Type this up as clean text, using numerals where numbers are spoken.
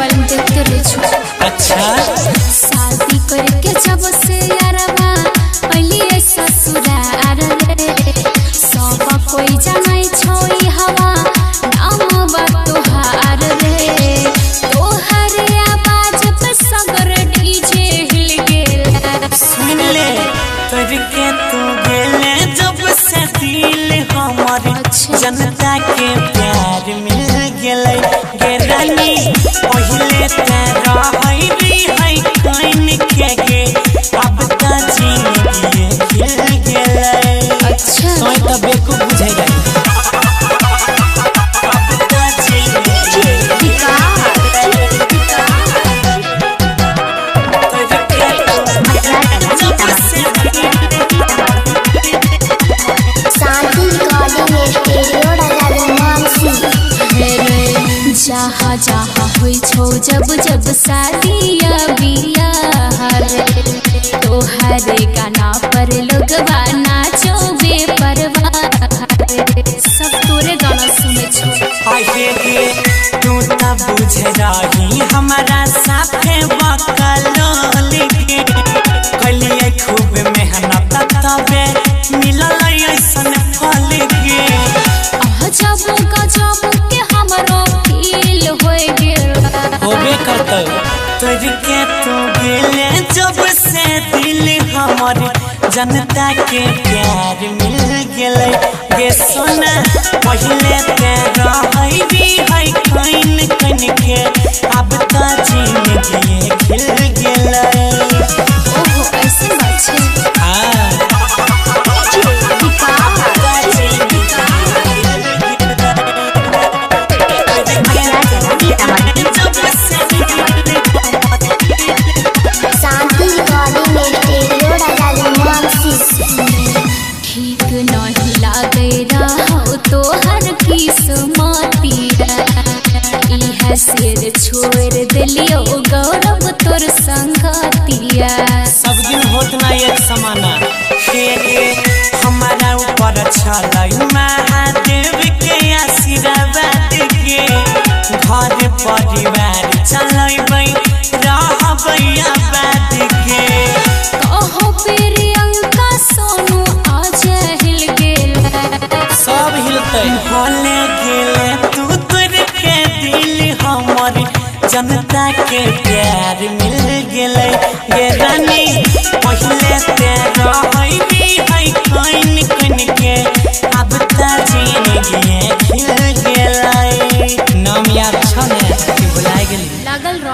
Mobile में देखते रहे छो। अच्छा शादी करके जब से यारवा अली ससुरार रे सब कोई जानै छोई हवा नाम बा तोहार रे तोहर आवाज पे सगर डीजे हिल गेला। सुन ले तोर के तू गेले जब से दिल हमर जनता के प्यार मिल गेलै गे रानी पहिले ते रहै है कइन के गे अब त जिंदगी खिल गेलै। अच्छा तोय त बेकूफ बुझै गई अब त जिंदगी जहाँ जहाँ हुई छो जब जब शादिया बियाह रे तोहरे गाना पर लोगवा नाचो बेपरवाह रे सब तोरे गाना सुने छो। आगे गे तू त बुझ रही हमारा साथे बकलोल के कलिए खूब मेहनत तबे मिलल ऐसन फल के जब गजब के हमरो फील होय गेला होबे करतौ तोर के तू गेले जब से दिल हमर जनता के प्यार मिल गेलै गे सोना पहिले ते रहै है कइन कइन के अब त जिंदगी खिल गेलै। ओहो ऐसे बात छै। हाँ ठीक नहीं लागे रहो तोहर किस्मतिया इह सिर छोड़ दिलियो गौरव तोर संगतिया। सब दिन होत ना एक समाना हे हमारा ऊपर छलै महादेव के आशीर्वाद के घर परिवार चलैबै रहबै आबाद के कहो प्रियंका सोनू आज हिल गेला सब हिलतै भले गेले तू तोर के दिल हमर जनता के प्यार मिल गेलै गे रानी पहिले ते रहै